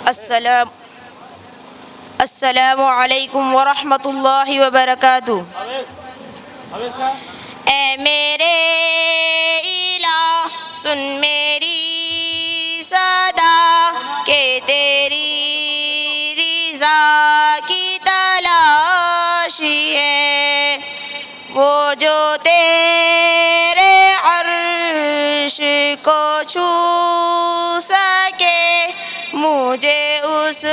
السلام علیکم ورحمۃ اللہ وبرکاتہ۔ اے میرے الہ سن میری صدا کہ تیری رضا کی تلاشی ہے، وہ جو تیرے عرش کو چھو سکے مجھے اس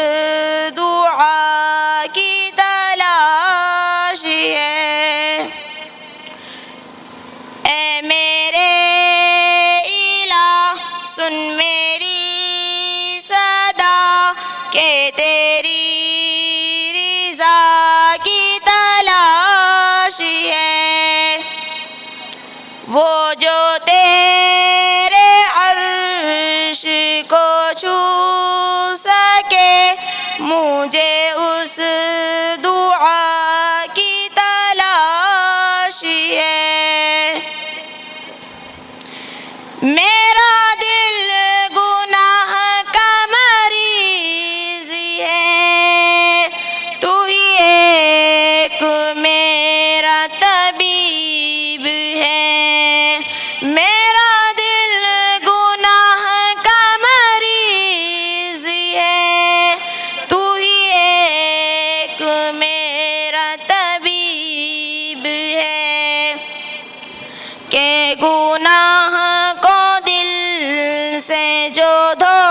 دعا کی تلاشی ہے۔ اے میرے الہ سن میری صدا کہ تیری رضا کی تلاشی ہے، وہ جو تیرے عرش کو چھو سکے مجھے اس دعا کی تلاشی ہے۔ میرا دل گناہ کا مریض ہے، تو ہی ایک میرا طبیب ہے۔ میرا دل گناہ کا مریض ہے، تو ہی ایک میرا طبیب ہے، کہ گناہ کو دل سے جو دھو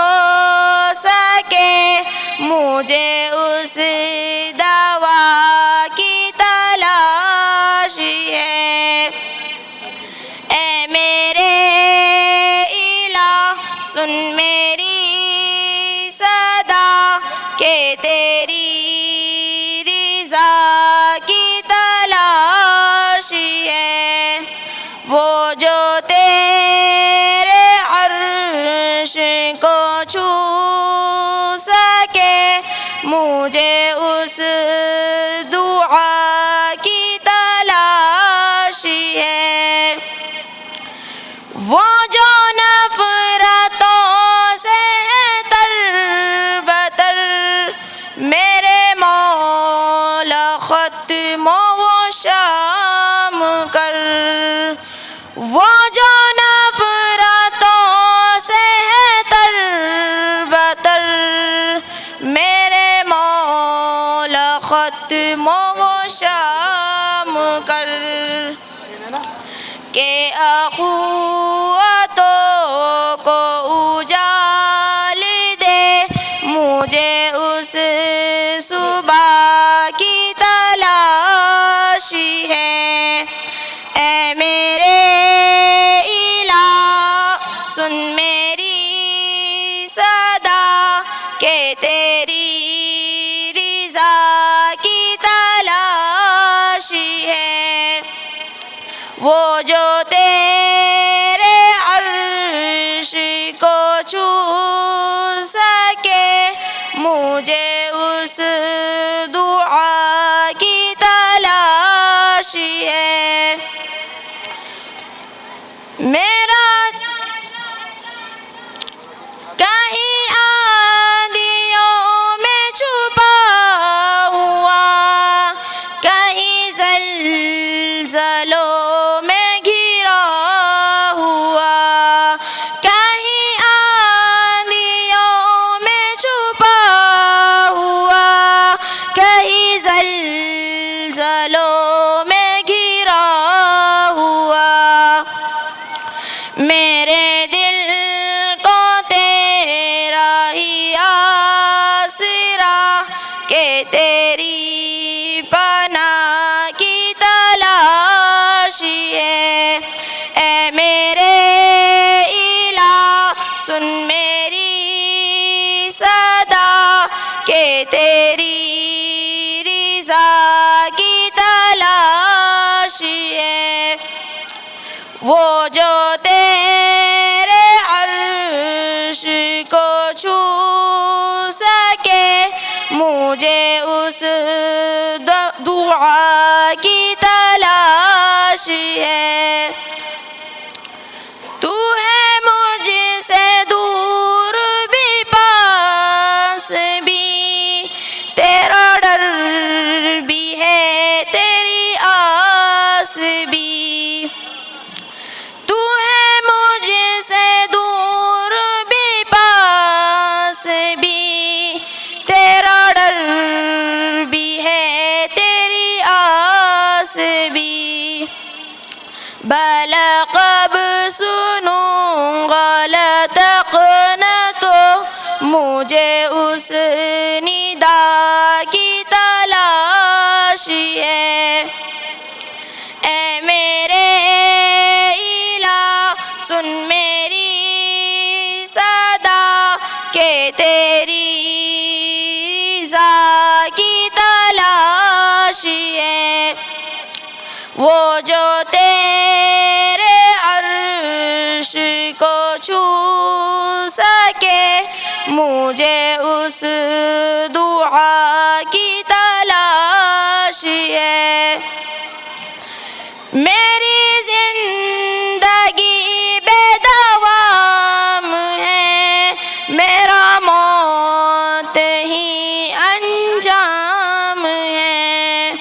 سکے مجھے اس دوا کی تلاشی ہے۔ اے میرے الہ سن میری صدا کہ تیری رضا کی تلاشی ہے، وہ جو تیرے عرش کو چھو سکے مجھے اس دعا کی تلاشی ہے، وہ جو نفرتوں سے ہے تر بتر میرے مولا ختم و شام کر، وہ جو نفرتوں سے ہے تر بتر میرے مولا ختم و شام کر، کہ اخوتوں کو اجال دے مجھے اس صبح کی تلاشی ہے۔ اے میرے الہ سن میری صدا کہ تیری رضا کی تلاشی ہے، وہ جو تیرے عرش کو چھو سکے مجھے اس دعا کی تلاشی ہے۔ میرا کہیں آندھیوں میں چھپا ہوا، کہیں زلزلوں میں گھرا ہوا، کہیں آندھیوں میں چھپا ہوا، کہیں زلزلوں میں گھرا ہوا، میرے دل کو تیرا ہی آسرا کہ تیری پناہ کی تلاشی ہے۔ اے میرے الہ سن میری صدا کہ تیری رضا کی تلاشی ہے، وہ جو تیرے عرش کو چھو سکے مجھے اس دعا کی تلاشی ہے۔ تو ہے مجھ سے دور بھی پاس مجھے اس ندا کی تلاش ہے۔ اے میرے الہ سن میری صدا کہ تیری رضا کی تلاش ہے۔ وہ جو تیرے عرش کو چھو سکے مجھے اس دعا کی تلاش ہے۔ میری زندگی بے دوام ہے، میرا موت ہی انجام ہے۔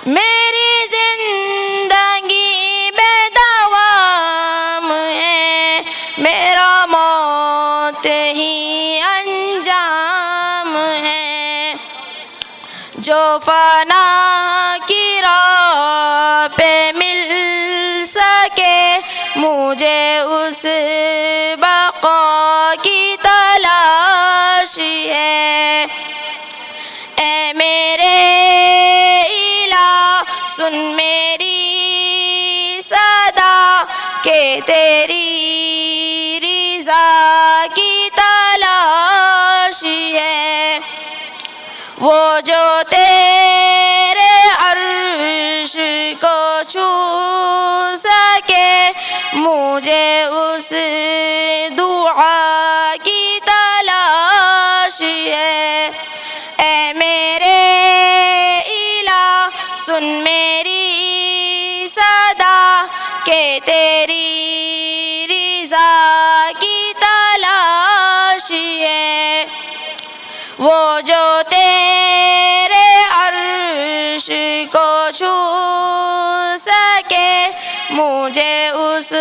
میری زندگی بے دوام ہے، میرا موت ہی انجام ہے۔ جو فنا کی راہ پہ مل سکے مجھے اس بقا کی تلاش ہے۔ اے میرے الہ سن میری صدا کہ تیری رضا کی تلاش ہے۔ وہ جو تیرے عرش کو چھو سکے مجھے اس دعا کی تلاش ہے۔ اے میرے الہ سن میری صدا کہ تیری رضا کی تلاش ہے۔ وہ جو تیرے عرش کو چھو سکے مجھے اس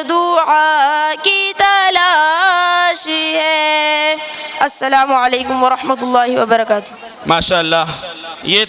دعا کی تلاش ہے۔ السلام علیکم ورحمۃ اللہ وبرکاتہ۔ ماشاءاللہ یہ